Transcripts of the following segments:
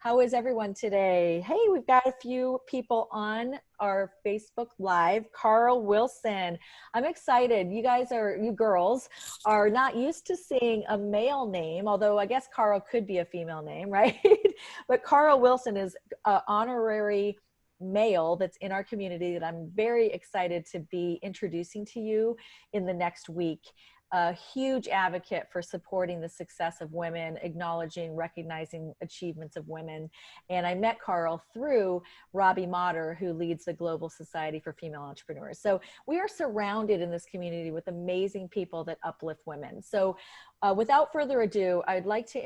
How is everyone today? Hey, we've got a few people on our Facebook Live. Carl Wilson. I'm excited. You girls are not used to seeing a male name, although I guess Carl could be a female name, right? But Carl Wilson is an honorary male that's in our community that I'm very excited to be introducing to you in the next week. A huge advocate for supporting the success of women, acknowledging, recognizing achievements of women. And I met Carl through Robbie Motter, who leads the Global Society for Female Entrepreneurs. So we are surrounded in this community with amazing people that uplift women. So without further ado, I'd like to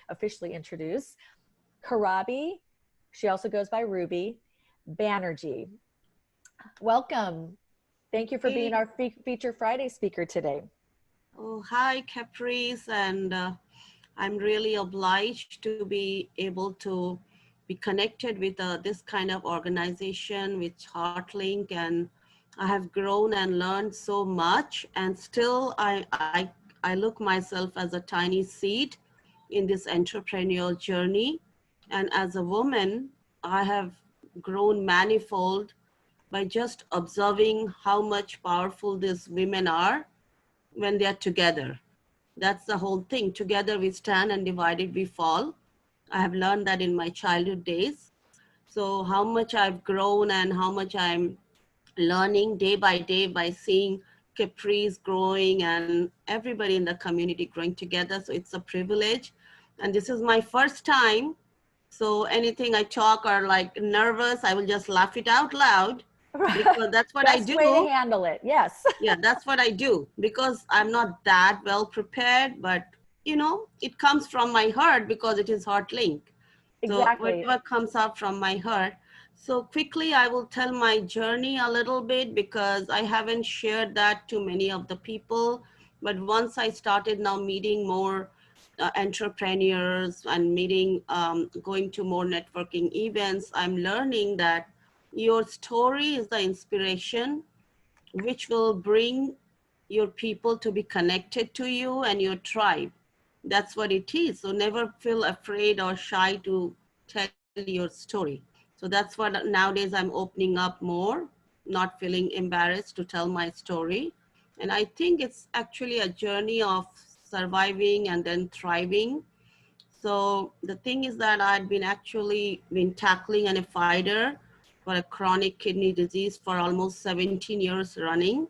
officially introduce Karabi. She also goes by Ruby Banerjee. Welcome. Thank you for being our Feature Friday speaker today. Oh, hi, Caprice, and I'm really obliged to be able to be connected with this kind of organization, with HeartLink, and I have grown and learned so much, and still I look myself as a tiny seed in this entrepreneurial journey, and as a woman, I have grown manifold by just observing how much powerful these women are when they are together. That's the whole thing. Together we stand and divided we fall. I have learned that in my childhood days. So how much I've grown and how much I'm learning day by seeing Caprice growing and everybody in the community growing together. So it's a privilege. And this is my first time. So anything I talk or like nervous, I will just laugh it out loud because that's what I do. Best way to handle it, yes. Yeah, that's what I do because I'm not that well prepared, but you know, it comes from my heart because it is HeartLink. Exactly. So whatever comes out from my heart. So quickly, I will tell my journey a little bit because I haven't shared that to many of the people. But once I started now meeting more entrepreneurs and going to more networking events, I'm learning that your story is the inspiration which will bring your people to be connected to you and your tribe. That's what it is. So never feel afraid or shy to tell your story. So that's what nowadays I'm opening up more, not feeling embarrassed to tell my story. And I think it's actually a journey of surviving and then thriving. So the thing is that I'd been actually been tackling and a fighter for a chronic kidney disease for almost 17 years running.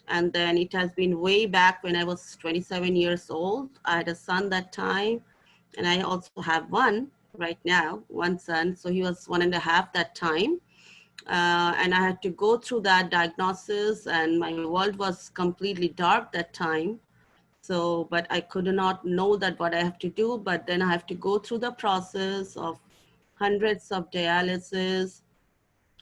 And then it has been way back when I was 27 years old. I had a son that time, and I also have one right now, one son. So he was 1.5 that time. And I had to go through that diagnosis, and my world was completely dark that time. So, but I could not know that what I have to do, but then I have to go through the process of hundreds of dialysis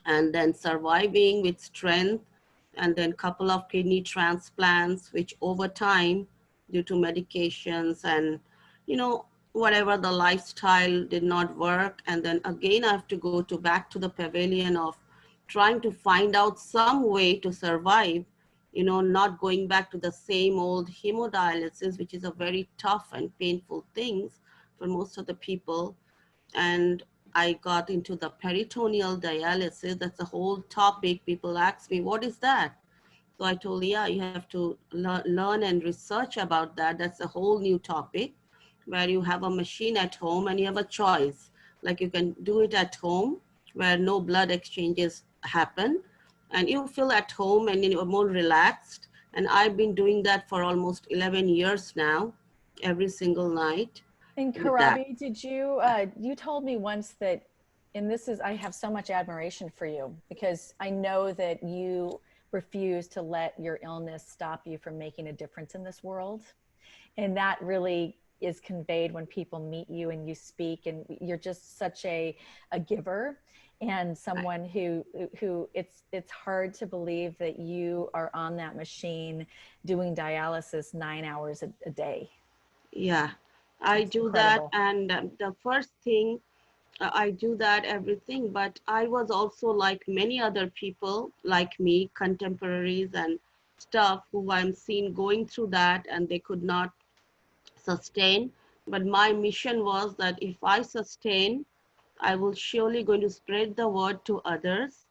and then surviving with strength and then couple of kidney transplants, which over time, due to medications and, you know, whatever the lifestyle did not work. And then again, I have to go back to the pavilion of trying to find out some way to survive, you know, not going back to the same old hemodialysis, which is a very tough and painful thing for most of the people. And I got into the peritoneal dialysis. That's a whole topic. People ask me, what is that? So I told, yeah, you have to learn and research about that. That's a whole new topic where you have a machine at home and you have a choice. Like you can do it at home where no blood exchanges happen and you feel at home and you're more relaxed. And I've been doing that for almost 11 years now, every single night. And With that. Karabi, you told me once that, and I have so much admiration for you because I know that you refuse to let your illness stop you from making a difference in this world. And that really is conveyed when people meet you and you speak, and you're just such a giver and someone who it's hard to believe that you are on that machine doing dialysis 9 hours a day. Yeah, I It's do that. incredible. And the first thing, I do that everything, but I was also like many other people like me, contemporaries and stuff who I'm seeing going through that and they could not sustain But my mission was that if I sustain, I will surely going to spread the word to others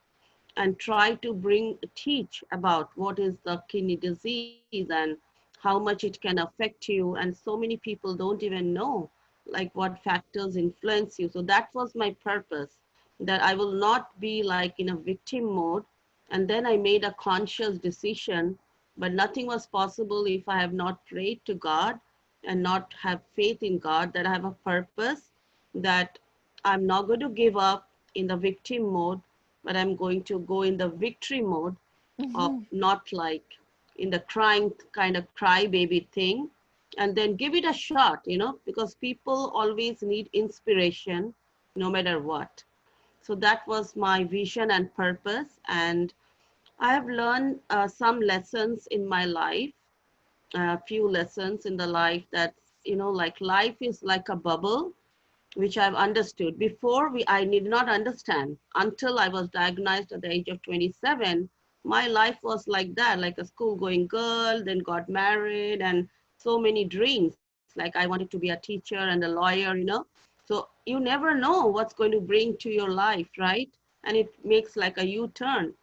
and try to teach about what is the kidney disease and how much it can affect you. And so many people don't even know like what factors influence you. So that was my purpose, that I will not be like in a victim mode. And then I made a conscious decision, but nothing was possible if I have not prayed to God and not have faith in God, that I have a purpose, that I'm not going to give up in the victim mode, but I'm going to go in the victory mode of Mhm. not like in the crying kind of crybaby thing, and then give it a shot, because people always need inspiration no matter what. So that was my vision and purpose. And I have learned some lessons in my life, a few lessons in the life that, like life is like a bubble, which I've understood. Before I did not understand until I was diagnosed at the age of 27. My life was like that, like a school going girl, then got married, and so many dreams. Like I wanted to be a teacher and a lawyer. So you never know what's going to bring to your life, right? And it makes like a U-turn.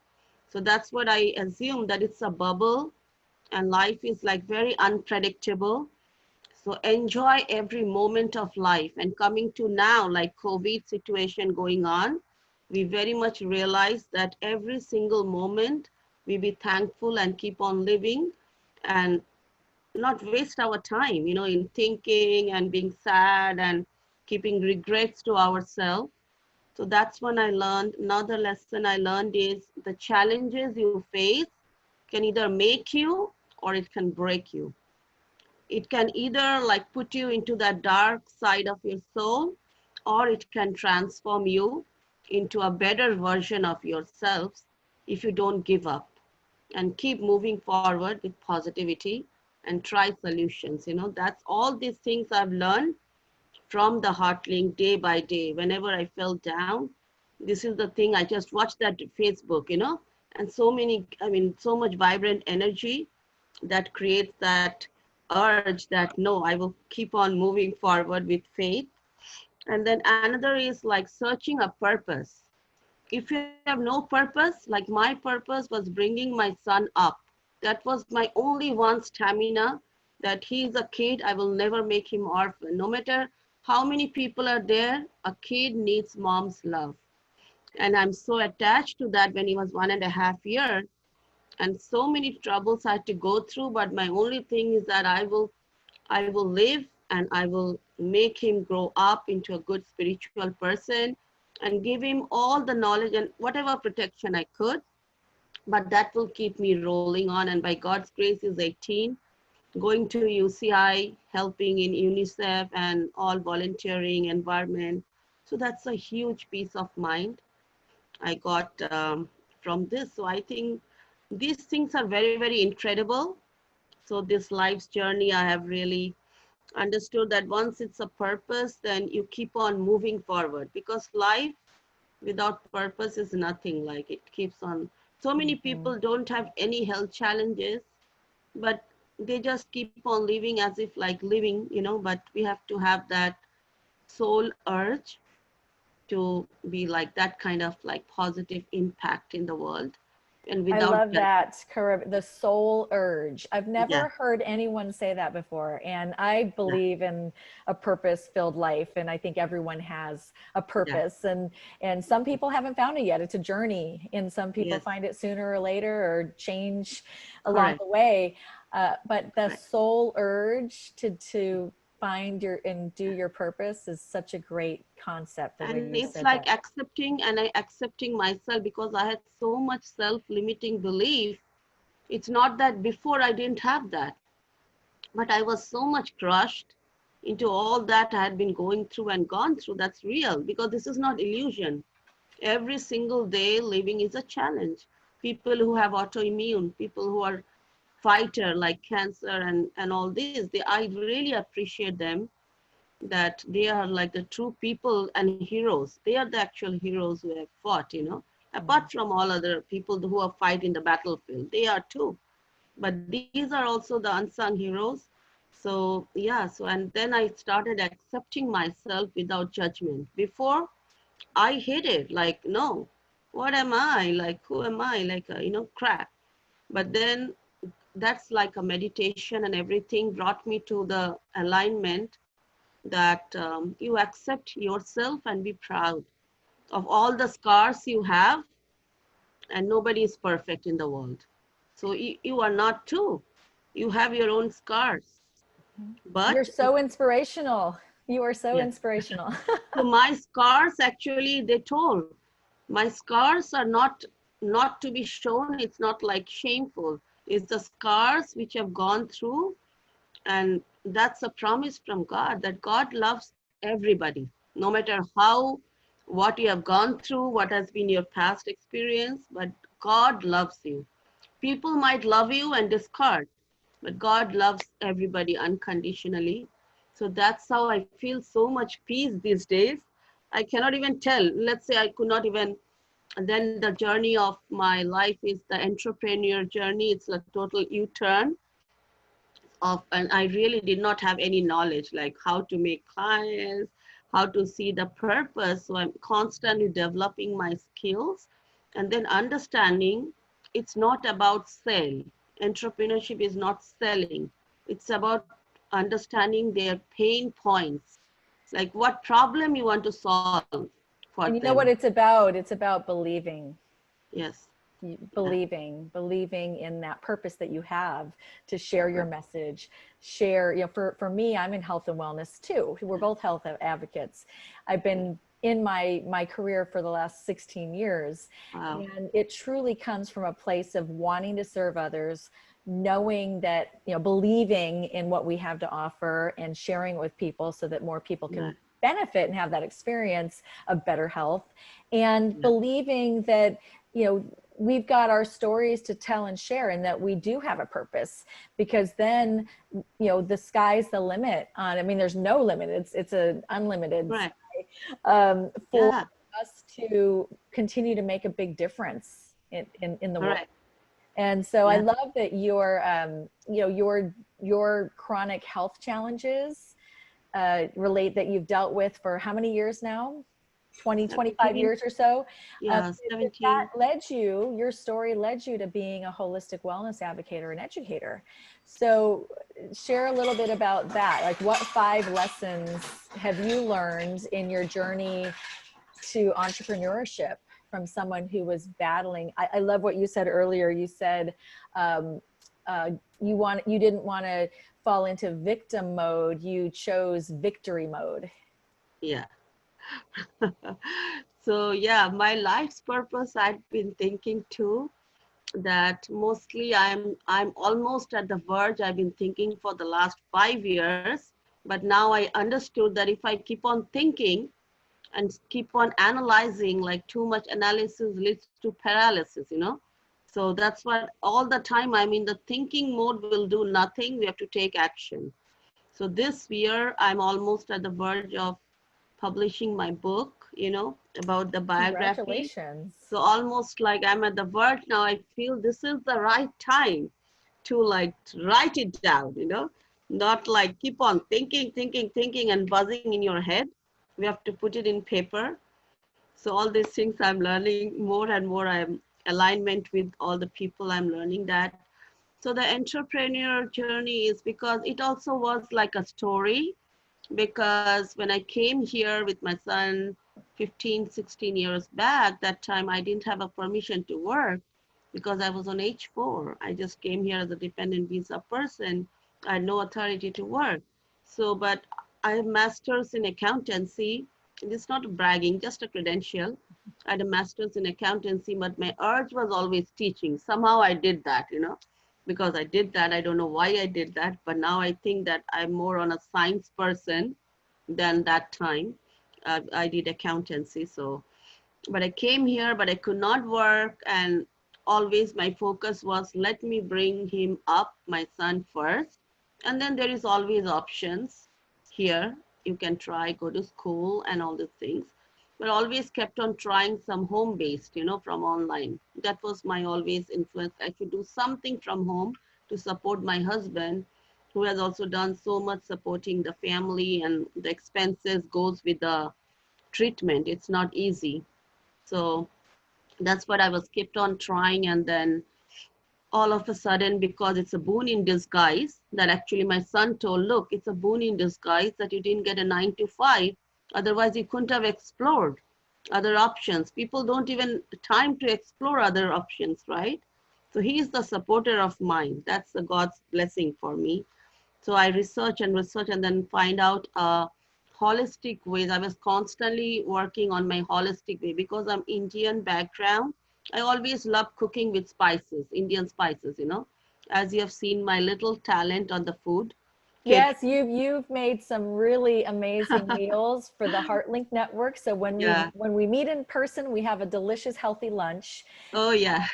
So that's what I assume, that it's a bubble and life is like very unpredictable. So enjoy every moment of life. And coming to now, like COVID situation going on, we very much realize that every single moment we be thankful and keep on living and not waste our time, in thinking and being sad and keeping regrets to ourselves. So that's when I learned, another lesson I learned is the challenges you face can either make you or it can break you. It can either like put you into that dark side of your soul, or it can transform you into a better version of yourselves if you don't give up and keep moving forward with positivity and try solutions. That's all these things I've learned from the Heartlink day by day. Whenever I fell down, this is the thing. I just watched that Facebook, and so many, I mean, so much vibrant energy that creates that urge that no, I will keep on moving forward with faith. And then another is like searching a purpose. If you have no purpose, like my purpose was bringing my son up. That was my only one stamina, that he is a kid. I will never make him orphan. No matter how many people are there, a kid needs mom's love. And I'm so attached to that when he was 1.5 years, and so many troubles I had to go through. But my only thing is that I will live and I will make him grow up into a good spiritual person and give him all the knowledge and whatever protection I could. But that will keep me rolling on. And by God's grace, he's 18, going to UCI, helping in UNICEF and all volunteering environment. So that's a huge peace of mind I got from this. So I think these things are very, very incredible. So this life's journey, I have really understood that once it's a purpose, then you keep on moving forward, because life without purpose is nothing. Like it keeps on. So many Mhm. people don't have any health challenges, but they just keep on living as if like living, but we have to have that soul urge to be like that kind of like positive impact in the world and I without love judgment. that, Karabi, the soul urge. I've Yeah, never heard anyone say that before. And I yeah, believe in a purpose-filled life. And I think everyone has a yeah. purpose. And some people haven't found it yet. It's a journey. And some people Yes, find it sooner or later or change along correct, the way. But the correct. soul urge to find your and do your purpose is such a great concept, the way And you it's said like that. accepting, and I accepting myself, because I had so much self-limiting belief. It's not that before I didn't have that, but I was so much crushed into all that I had been going through and gone through. That's real, because this is not illusion. Every single day living is a challenge. People who have autoimmune, people who are fighter like cancer and all this, I really appreciate them, that they are like the true people and heroes. They are the actual heroes who have fought, apart from all other people who are fight in the battlefield. They are too. But these are also the unsung heroes. So yeah, so and then I started accepting myself without judgment. Before I hid it, like, no, what am I? Like, who am I? Like, crap. But then that's like a meditation, and everything brought me to the alignment that you accept yourself and be proud of all the scars you have, and nobody is perfect in the world. So you are not too. You have your own scars. You're But so inspirational. You are so yes, inspirational. so my scars actually, they told, my scars are not to be shown. It's not like shameful. It's the scars which I've gone through, and that's a promise from God that God loves everybody, no matter how, what you have gone through, what has been your past experience, but God loves you. People might love you and discard, but God loves everybody unconditionally. So that's how I feel so much peace these days. I cannot even tell. Let's say I could not even. And then the journey of my life is the entrepreneur journey. It's a total U-turn of, and I really did not have any knowledge like how to make clients, how to see the purpose. So I'm constantly developing my skills, and then understanding it's not about sell. Entrepreneurship is not selling. It's about understanding their pain points, like what problem you want to solve for And you them. know what it's about? It's about believing. Yes. Yeah. Believing in that purpose that you have to share your Right. message, share, for me, I'm in health and wellness too. We're both health advocates. I've been in my career for the last 16 years, Wow. and it truly comes from a place of wanting to serve others, knowing that, believing in what we have to offer and sharing it with people so that more people can Right. benefit and have that experience of better health, and Yeah. believing that, we've got our stories to tell and share, and that we do have a purpose, because then, the sky's the limit on, I mean, there's no limit. It's an unlimited Right. sky, for Yeah. us to continue to make a big difference in the world. Correct. And so I Yeah. love that your chronic health challenges relate, that you've dealt with for how many years now? 20, 25 17. years or so. Yeah. That 17. led you, your story led you to being a holistic wellness advocate or an educator. So share a little bit about that. Like, what 5 lessons have you learned in your journey to entrepreneurship from someone who was battling? I love what you said earlier. You said, um, you didn't want to fall into victim mode. You chose victory mode. Yeah. So yeah, my life's purpose, I've been thinking too, that mostly I'm almost at the verge. I've been thinking for the last 5 years, but now I understood that if I keep on thinking and keep on analyzing, like too much analysis leads to paralysis. So that's what all the time I'm in the thinking mode will do nothing. We have to take action. So this year I'm almost at the verge of publishing my book, about the biography. Congratulations. So almost like I'm at the verge now. I feel this is the right time to like write it down, not like keep on thinking and buzzing in your head. We have to put it in paper. So all these things I'm learning more and more. I'm alignment with all the people. I'm learning that. So the entrepreneur journey is because it also was like a story, because when I came here with my son 15, 16 years back, that time I didn't have a permission to work because I was on H4. I just came here as a dependent visa person. I had no authority to work. So, but I have masters in accountancy. It's not bragging, just a credential. I had a master's in accountancy, but my urge was always teaching. Somehow I did that, because I did that. I don't know why I did that, but now I think that I'm more on a science person than that time. I did accountancy, so but I came here, but I could not work, and always my focus was let me bring him up, my son first, and then there is always options here. You can try go to school and all the things, but always kept on trying some home based, from online. That was my always influence. I should do something from home to support my husband. who has also done so much supporting the family, and the expenses goes with the treatment. It's not easy. So that's what I was kept on trying. And then all of a sudden, because it's a boon in disguise, that actually my son told, look, it's a boon in disguise that you didn't get a 9 to 5. Otherwise, you couldn't have explored other options. People don't even time to explore other options, right? So he is the supporter of mine. That's the God's blessing for me. So I research and then find out holistic ways. I was constantly working on my holistic way because I'm Indian background. I always love cooking with spices, Indian spices, you know. As you have seen my little talent on the food, Yes, catering. you've made some really amazing meals for the HeartLink Network. So Yeah. when we meet in person, we have a delicious, healthy lunch. Oh, yeah.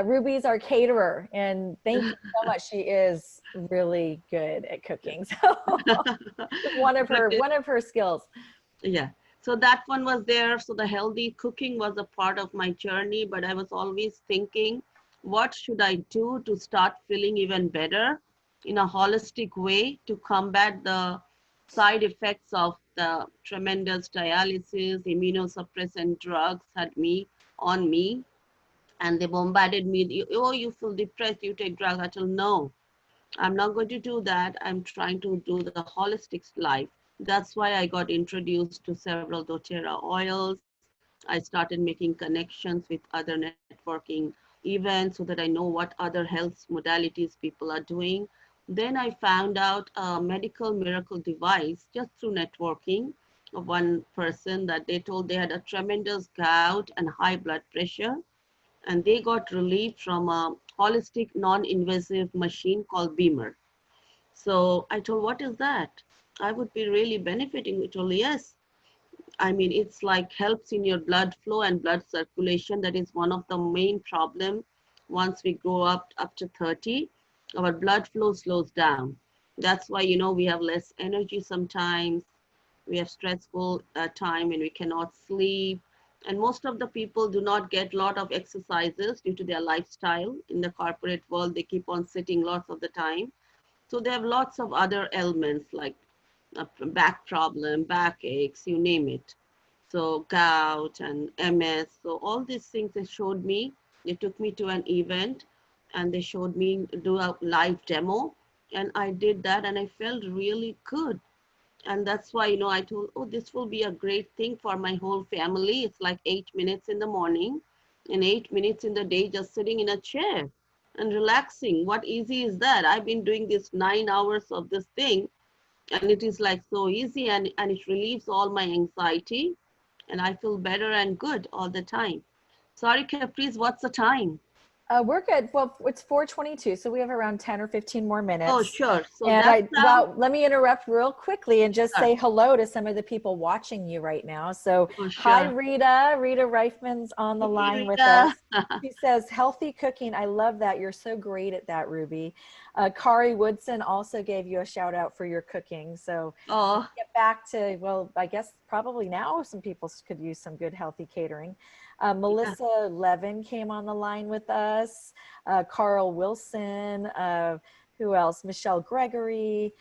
Ruby's our caterer, and thank you so much. She is really good at cooking. So it's But one of her skills. yeah. So that one was there. So the healthy cooking was a part of my journey, but I was always thinking, what should I do to start feeling even better in a holistic way to combat the side effects of the tremendous dialysis, immunosuppressant drugs had me on me, and they bombarded me. Oh, you feel depressed, you take drugs. I told no, I'm not going to do that. I'm trying to do the holistic life. That's why I got introduced to several doTERRA oils. I started making connections with other networking events so that I know what other health modalities people are doing. Then I found out a medical miracle device just through networking of one person that they told they had a tremendous gout and high blood pressure, and they got relief from a holistic non-invasive machine called Beamer. So I told, what is that? I would be really benefiting. He told, yes. I mean, it's like helps in your blood flow and blood circulation. That is one of the main problem. Once we grow up to 30, our blood flow slows down. That's why, you know, we have less energy sometimes. We have stressful time and we cannot sleep. And most of the people do not get a lot of exercises due to their lifestyle. In the corporate world, they keep on sitting lots of the time. So they have lots of other ailments like a back problem, back aches, you name it. So gout and MS. So all these things they showed me. They took me to an event and they showed me do a live demo. And I did that and I felt really good. And that's why, you know, I told, oh, this will be a great thing for my whole family. It's like 8 minutes in the morning and 8 minutes in the day just sitting in a chair and relaxing. What easy is that? I've been doing this 9 hours of this thing, and it is like so easy, and it relieves all my anxiety and I feel better and good all the time. Sorry, Caprice, what's the time? We're good. Well, it's 4:22, so we have around 10 or 15 more Oh, minutes. sure. So And that's now. well, let me interrupt real quickly and just Sure. say hello to some of the people watching you right now. So, Oh, hi, sure. Rita. Rita Reifman's on the Hey, line with Rita. us. She says, healthy cooking. I love that. You're so great at that, Ruby. Kari Woodson also gave you a shout out for your cooking. So, Oh, get back to, well, I guess probably now some people could use some good healthy catering. yeah. Melissa Levin came on the line with us. Carl Wilson. Who else? Michelle Gregory.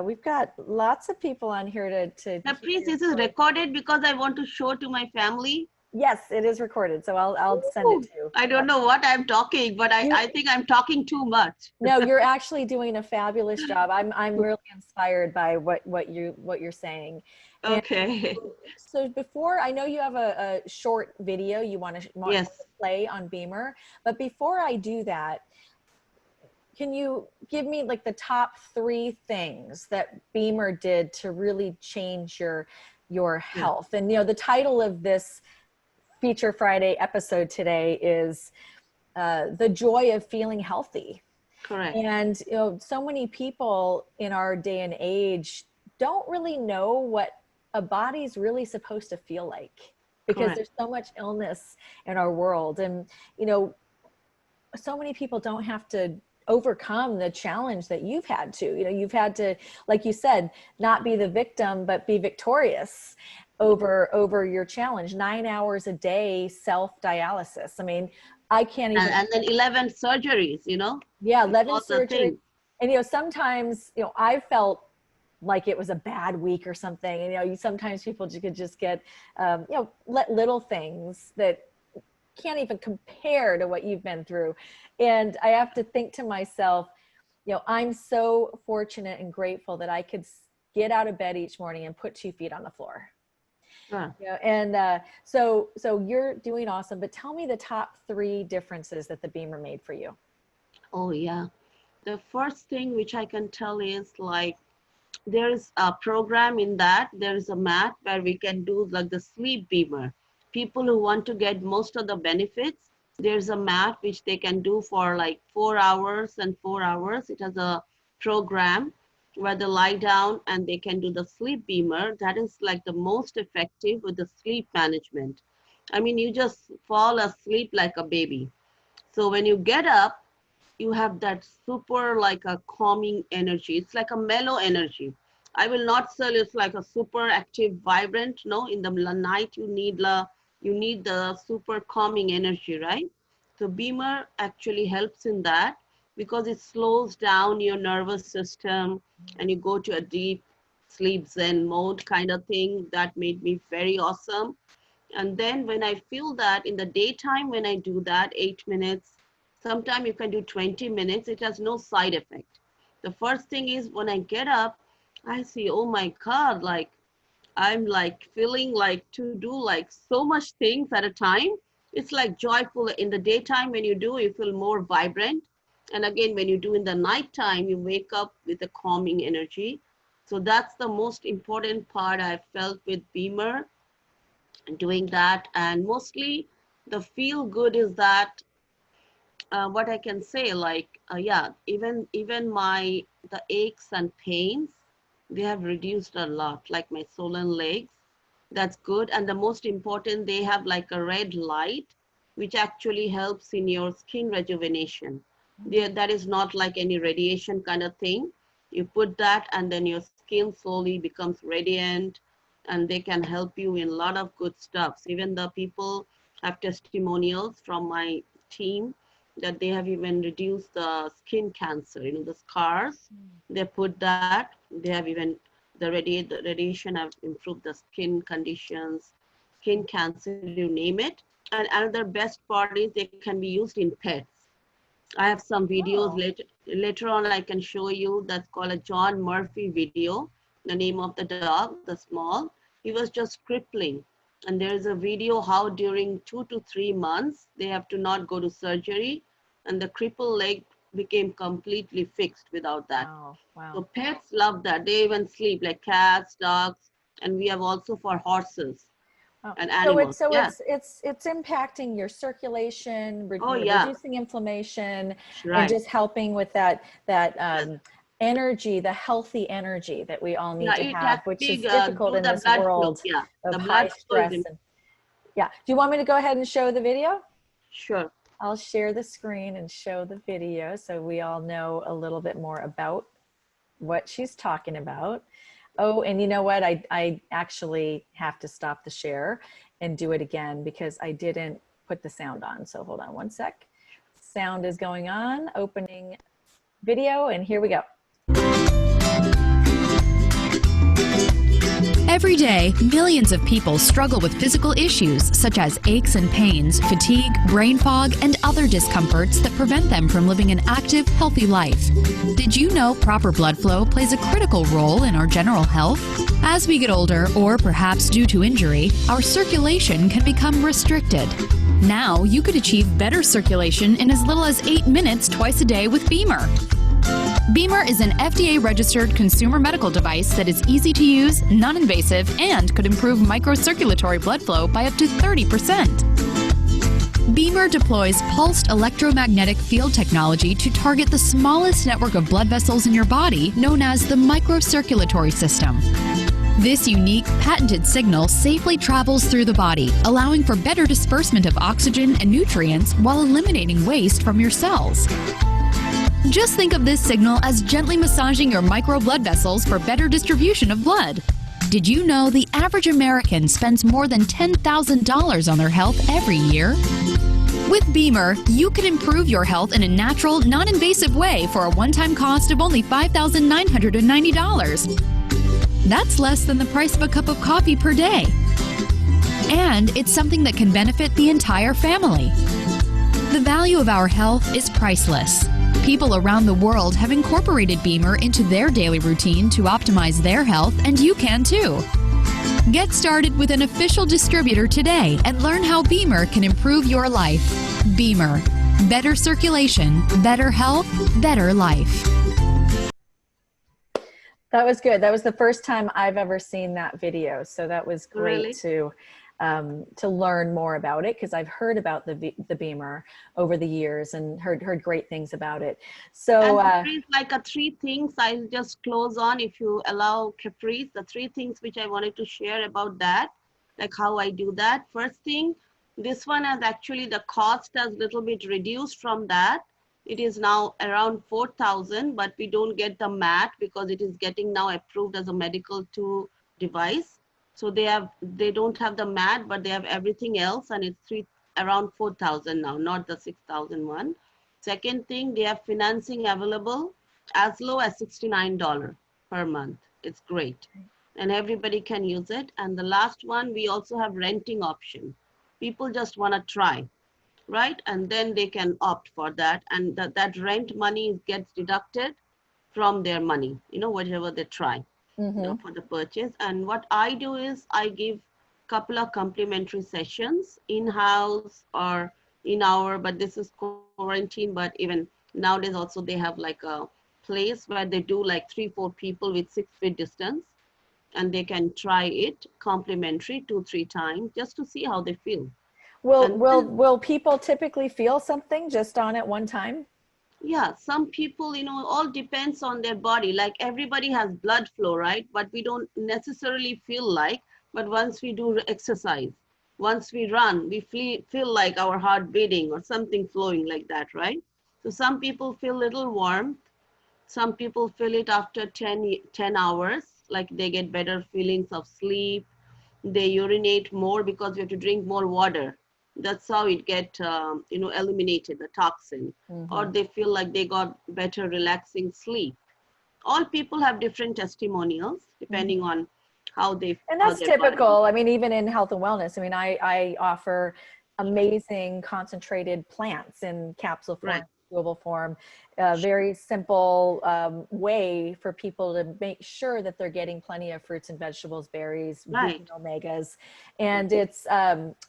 We've got lots of people on here to hear Caprice, your this is story. recorded because I want to show to my family. Yes, it is recorded, so I'll send it Ooh, to you. I Yep. don't know what I'm talking, but You I think I'm talking too much. No, you're actually doing a fabulous job. I'm really inspired by what you're saying. And Okay. so before, I know you have a short video you want to Yes. play on Beamer, but before I do that, can you give me like the top three things that Beamer did to really change your Yeah. health? And the title of this Feature Friday episode today is the joy of feeling healthy. Correct. And so many people in our day and age don't really know what a body's really supposed to feel like, because Correct. there's so much illness in our world. And you know so many people don't have to overcome the challenge that you've had to. You've had to, like you said, not be the victim but be victorious over your challenge. 9 hours a day self dialysis. I mean, I can't even. And then 11 surgeries, you know, Yeah, with 11 all the surgeries. things. And, sometimes, I felt like it was a bad week or something. And, sometimes people could just get, little things that can't even compare to what you've been through. And I have to think to myself, I'm so fortunate and grateful that I could get out of bed each morning and put 2 feet on the floor. Sure. And so you're doing awesome, but tell me the top 3 differences that the Beamer made for you. Oh, yeah. The first thing which I can tell is like, there's a program in that. There is a mat where we can do like the sleep beamer. People who want to get most of the benefits, there's a mat which they can do for like 4 hours and 4 hours. It has a program where they lie down and they can do the sleep beamer. That is like the most effective with the sleep management. I mean, you just fall asleep like a baby. So when you get up, you have that super like a calming energy. It's like a mellow energy. I will not say it's like a super active, vibrant. No, in the night you need the super calming energy, right? So Beamer actually helps in that because it slows down your nervous system and you go to a deep sleep zen mode kind of thing. That made me very awesome. And then when I feel that in the daytime, when I do that 8 minutes, sometimes you can do 20 minutes, it has no side effect. The first thing is when I get up, I see, oh my God, like I'm like feeling like to do like so much things at a time. It's like joyful. In the daytime, when you do, you feel more vibrant. And again, when you do in the nighttime, you wake up with a calming energy. So that's the most important part I felt with Beamer doing that. And mostly the feel good is that what I can say, like, yeah, even the aches and pains, they have reduced a lot, like my swollen legs. That's good. And the most important, they have like a red light, which actually helps in your skin rejuvenation. That is not like any radiation kind of thing. You put that and then your skin slowly becomes radiant and they can help you in a lot of good stuff. Even the people have testimonials from my team that they have even reduced the skin cancer, the scars. They put that. They have even the radiation have improved the skin conditions, skin cancer, you name it. And another best part is they can be used in pets. I have some videos later on I can show you that's called a John Murphy video, the name of the dog, the small. He was just crippling. And there's a video how during 2 to 3 months, they have to not go to surgery and the crippled leg became completely fixed without that. Wow. So pets love that. They even sleep like cats, dogs, and we have also for horses and animals. It's impacting your circulation, Yeah. reducing inflammation, Right. and just helping with that energy, the healthy energy that we all need to have, which is difficult in this world of high stress. Do you want me to go ahead and show the video? Sure. I'll share the screen and show the video so we all know a little bit more about what she's talking about. Oh, and you know what? I actually have to stop the share and do it again because I didn't put the sound on. So hold on one sec. Sound is going on, opening video, and here we go. Every day, millions of people struggle with physical issues such as aches and pains, fatigue, brain fog, and other discomforts that prevent them from living an active, healthy life. Did you know proper blood flow plays a critical role in our general health? As we get older, or perhaps due to injury, our circulation can become restricted. Now, you could achieve better circulation in as little as 8 minutes twice a day with Beamer. Beamer is an FDA-registered consumer medical device that is easy to use, non-invasive, and could improve microcirculatory blood flow by up to 30%. Beamer deploys pulsed electromagnetic field technology to target the smallest network of blood vessels in your body, known as the microcirculatory system. This unique, patented signal safely travels through the body, allowing for better disbursement of oxygen and nutrients while eliminating waste from your cells. Just think of this signal as gently massaging your micro blood vessels for better distribution of blood. Did you know the average American spends more than $10,000 on their health every year? With Beamer, you can improve your health in a natural, non-invasive way for a one-time cost of only $5,990. That's less than the price of a cup of coffee per day. And it's something that can benefit the entire family. The value of our health is priceless. People around the world have incorporated Beamer into their daily routine to optimize their health, and you can too. Get started with an official distributor today and learn how Beamer can improve your life. Beamer. Better circulation, better health, better life. That was good. That was the first time I've ever seen that video. So that was great Really? to learn more about it, because I've heard about the Beamer over the years and heard great things about it. So And there is like a three things I'll just close on if you allow, Caprice, the three things which I wanted to share about that, like how I do that. First thing, this one has actually the cost has little bit reduced from that. It is now around 4,000, but we don't get the mat because it is getting now approved as a medical 2 device. So they don't have the mat, but they have everything else, and it's around 4,000 now, not the 6,001. Second thing, they have financing available as low as $69 per month. It's great. And everybody can use it. And the last one, we also have renting option. People just want to try, right? And then they can opt for that. And that rent money gets deducted from their money, whatever they try, for the purchase. And what I do is I give couple of complimentary sessions in-house or in our, but this is quarantine, but even nowadays also they have like a place where they do like 3-4 people with 6 feet distance, and they can try it complimentary 2-3 times just to see how they feel. will people typically feel something just on it one time? Yeah, some people, all depends on their body. Like everybody has blood flow, right? But we don't necessarily feel like, but once we do exercise, once we run, we feel like our heart beating or something flowing like that, right? So some people feel little warm. Some people feel it after 10 hours, like they get better feelings of sleep. They urinate more because we have to drink more water. That's how it get eliminated, the toxin. Or they feel like they got better relaxing sleep. All people have different testimonials depending on how they, And how that's their body. typical. I mean, even in health and wellness, I mean, I offer amazing concentrated plants in capsule form, Right, chewable form, a very simple way for people to make sure that they're getting plenty of fruits and vegetables, berries, vegan right, omegas. And it's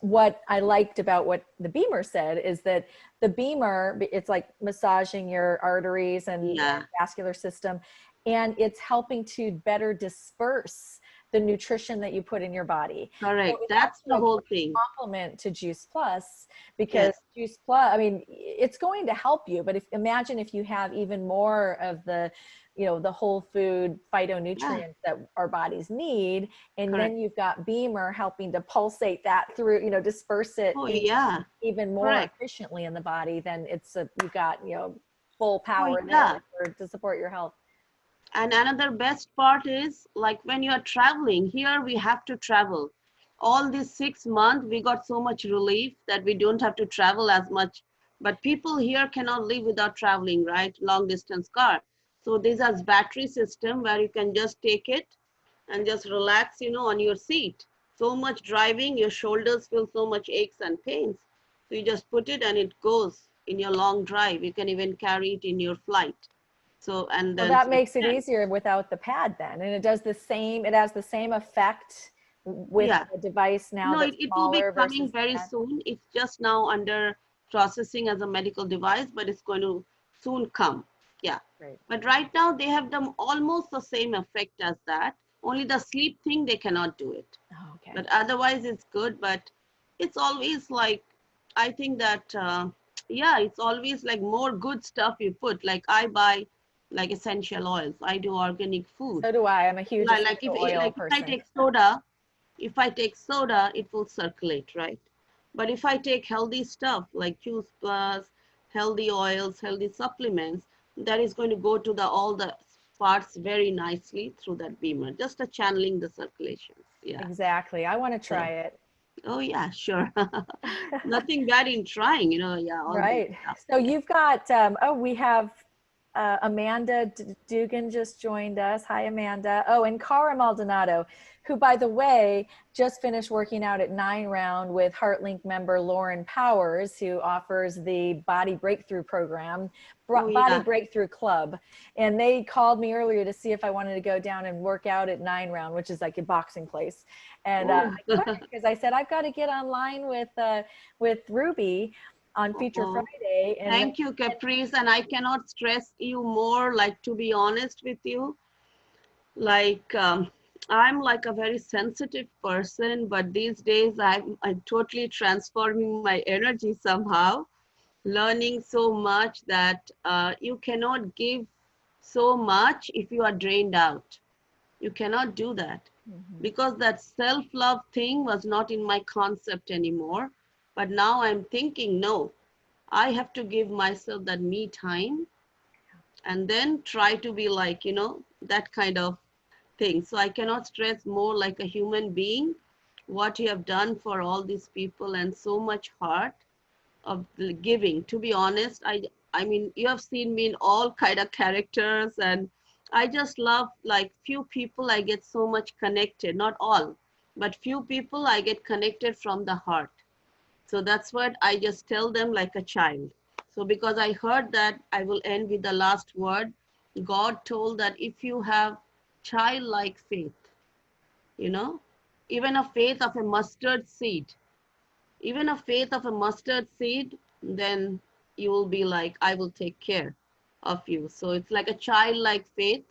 what I liked about what the Beamer said is that the Beamer, it's like massaging your arteries and yeah, vascular system, and it's helping to better disperse the nutrition that you put in your body. So correct. it's That's actually the a whole great thing. complement to Juice Plus, because Yes, Juice Plus, I mean, it's going to help you, but imagine if you have even more of the, the whole food yeah, phytonutrients that our bodies need. And correct. then you've got Beamer helping to pulsate that through, disperse it Oh, yeah, even more correct. efficiently in the body. Then you've got, full Oh, power yeah. there to support your health. And another best part is like when you are traveling, here we have to travel. All these 6 months, we got so much relief that we don't have to travel as much. But people here cannot live without traveling, right? Long distance car. So this has battery system where you can just take it and just relax, on your seat. So much driving, your shoulders feel so much aches and pains. So you just put it and it goes in your long drive. You can even carry it in your flight. So, and Well, then, that so makes it easier without the pad then. And it has the same effect with yeah, the device now no, that's it will be smaller coming versus the very pad. soon. It's just now under processing as a medical device, but it's going to soon come. Yeah. Great. But right now they have them almost the same effect as that. Only the sleep thing, they cannot do it. Oh, okay. But otherwise it's good. But it's always like, I think that, yeah, it's always like more good stuff you put. Like I buy like essential oils. I do organic food. So do I. I'm a huge Like essential oil if I person. take soda, if I take soda, it will circulate, right? But if I take healthy stuff like Juice Plus, healthy oils, healthy supplements, that is going to go to all the parts very nicely through that Beamer, just a channeling the circulation. Yeah. Exactly. I want to try So it. Oh yeah, sure. Nothing bad in trying, yeah, all these Right. stuff. So Yeah. you've got, we have Amanda Dugan just joined us. Hi, Amanda. Oh, and Cara Maldonado, who, by the way, just finished working out at 9 Round with HeartLink member Lauren Powers, who offers the Body Breakthrough Program, Oh Body yeah. Breakthrough Club. And they called me earlier to see if I wanted to go down and work out at 9 Round, which is like a boxing place. And I Oh. couldn't because I said, I've got to get online with Ruby on Feature Oh. Friday. And then Thank you, Caprice. And I cannot stress you more, like, to be honest with you, like, I'm like a very sensitive person, but these days I'm totally transforming my energy somehow, learning so much that you cannot give so much if you are drained out. You cannot do that Mhm. because that self-love thing was not in my concept anymore. But now I'm thinking, no, I have to give myself that me time and then try to be like, that kind of thing. So I cannot stress more, like a human being, what you have done for all these people and so much heart of giving. To be honest, I mean, you have seen me in all kind of characters, and I just love, like, few people I get so much connected, not all, but few people I get connected from the heart. So that's what I just tell them, like a child. So because I heard that, I will end with the last word. God told that if you have childlike faith, you know, even a faith of a mustard seed, even a faith of a mustard seed, then you will be like, I will take care of you. So it's like a childlike faith.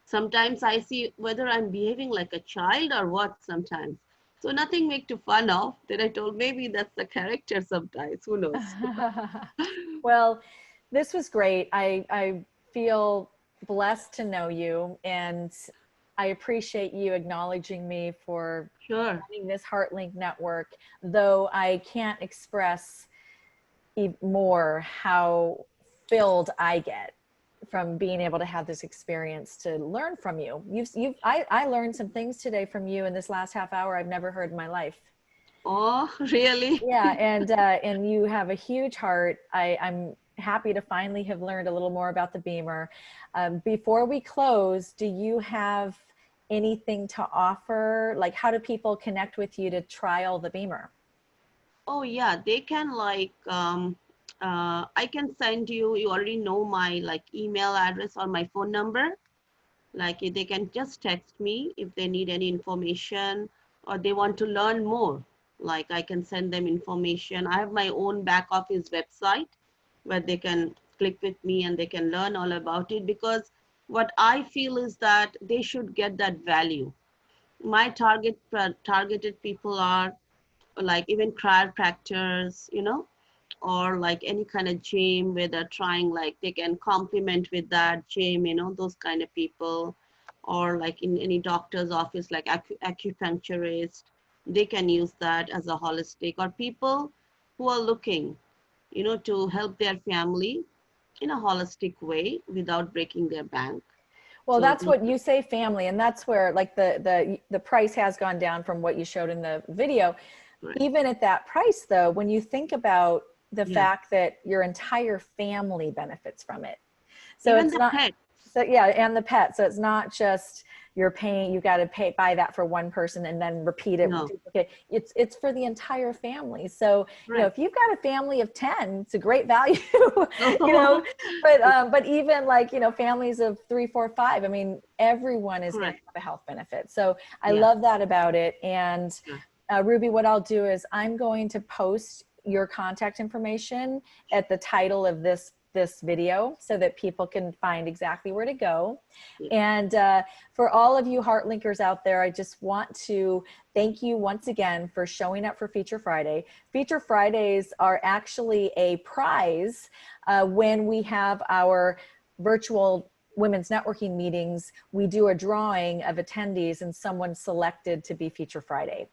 Sometimes I see whether I'm behaving like a child or what sometimes. So nothing make to fun of. Then I told maybe that's the character sometimes. Who knows? Well, this was great. I feel blessed to know you, and I appreciate you acknowledging me for Sure. running this HeartLink network, though I can't express more how filled I get from being able to have this experience to learn from you. I learned some things today from you in this last half hour I've never heard in my life. Oh, really? Yeah, and you have a huge heart. I'm happy to finally have learned a little more about the Beamer. Before we close, do you have anything to offer? Like, how do people connect with you to trial the Beamer? Oh, yeah. They can, like, I can send you, you already know my, like, email address or my phone number. Like, they can just text me if they need any information or they want to learn more. Like, I can send them information. I have my own back office website where they can click with me and they can learn all about it, because what I feel is that they should get that value. My targeted people are like even chiropractors, or like any kind of gym where they're trying, like they can complement with that gym, those kind of people, or like in any doctor's office, like acupuncturist, they can use that as a holistic, or people who are looking, to help their family in a holistic way without breaking their bank. Well, So that's what you say, family, and that's where like the price has gone down from what you showed in the video. right. Even at that price, though, when you think about the Yeah, fact that your entire family benefits from it, so even it's the not, pet. so yeah, and the pet, so it's not just you're paying, you got to pay buy that for one person and then repeat it, No, duplicate. It's for the entire family. So correct. if you've got a family of 10, it's a great value. you know but even like families of 3, 4, 5, I mean everyone is going to Correct. have a health benefit. So I Yeah. love that about it. And Yeah. Ruby, what I'll do is I'm going to post your contact information at the title of this video so that people can find exactly where to go. Yeah. And for all of you heart linkers out there, I just want to thank you once again for showing up for Feature Friday. Feature Fridays are actually a prize when we have our virtual women's networking meetings. We do a drawing of attendees and someone selected to be Feature Friday.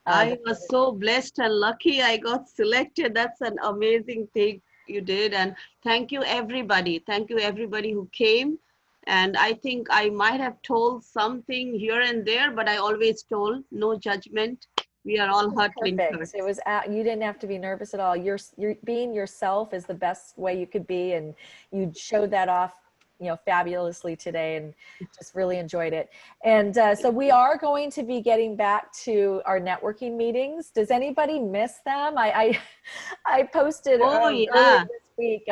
I was so blessed and lucky I got selected. That's an amazing thing you did. And thank you, everybody. Thank you, everybody who came. And I think I might have told something here and there, but I always told no judgment. We are all hurtling Perfect. hurt. It was you didn't have to be nervous at all. You're being yourself is the best way you could be, and you showed that off, fabulously today, and just really enjoyed it. And so we are going to be getting back to our networking meetings. Does anybody miss them? I posted Oh, earlier yeah. this week.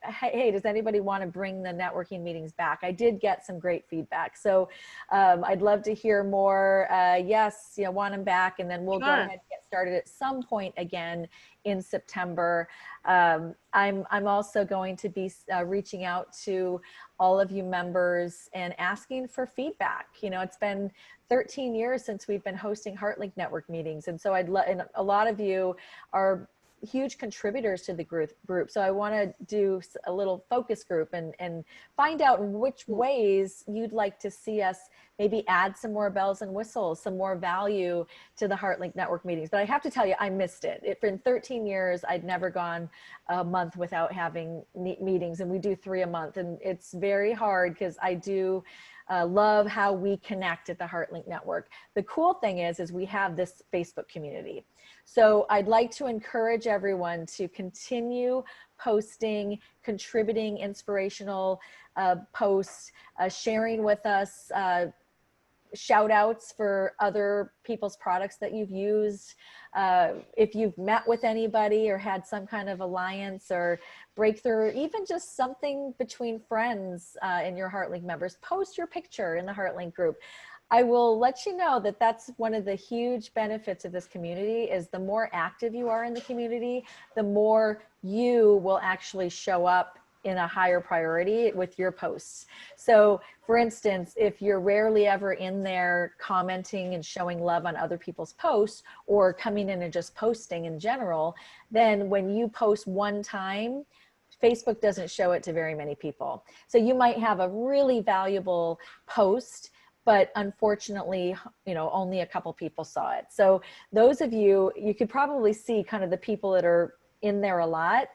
Hey, does anybody want to bring the networking meetings back? I did get some great feedback, so I'd love to hear more. Yes, want them back, and then we'll go ahead Sure. and get started at some point again in September. I'm also going to be reaching out to all of you members and asking for feedback. It's been 13 years since we've been hosting HeartLink Network meetings, and so and a lot of you are huge contributors to the group. So I want to do a little focus group and find out which ways you'd like to see us maybe add some more bells and whistles, some more value to the HeartLink Network meetings. But I have to tell you, I missed it. For 13 years, I'd never gone a month without having meetings, and we do 3 a month. And it's very hard because I do love how we connect at the HeartLink Network. The cool thing is we have this Facebook community. So I'd like to encourage everyone to continue posting, contributing inspirational posts, sharing with us shout outs for other people's products that you've used. If you've met with anybody or had some kind of alliance or breakthrough, or even just something between friends in your HeartLink members, post your picture in the HeartLink group. I will let you know that that's one of the huge benefits of this community is the more active you are in the community, the more you will actually show up in a higher priority with your posts. So for instance, if you're rarely ever in there commenting and showing love on other people's posts or coming in and just posting in general, then when you post one time, Facebook doesn't show it to very many people. So you might have a really valuable post, but unfortunately, only a couple people saw it. So those of you could probably see kind of the people that are in there a lot,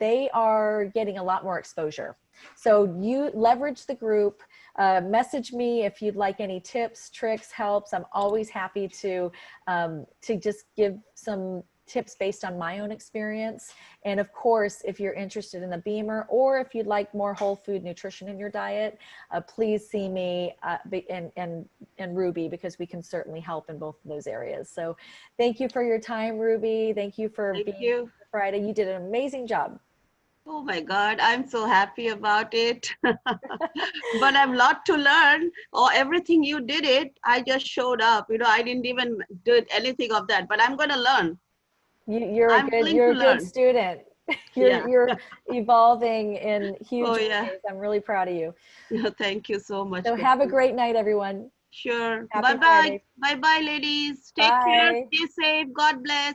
they are getting a lot more exposure. So you leverage the group, message me if you'd like any tips, tricks, helps. I'm always happy to just give some tips based on my own experience. And of course, if you're interested in the Beamer or if you'd like more whole food nutrition in your diet, please see me and Ruby, because we can certainly help in both of those areas. So thank you for your time, Ruby. Thank you for Thank being you. here Friday. You did an amazing job. Oh my God, I'm so happy about it. But I've a lot to learn. Or everything you did it, I just showed up. I didn't even do anything of that, but I'm going to learn. You're I'm willing you're to a good learn. student. Yeah. You're evolving in huge Oh, yeah. ways. I'm really proud of you. Thank you so much, So have a Christy. great night, everyone. Sure. Happy Bye-bye. Friday. Bye-bye, ladies. Take care. Bye. Stay safe. God bless.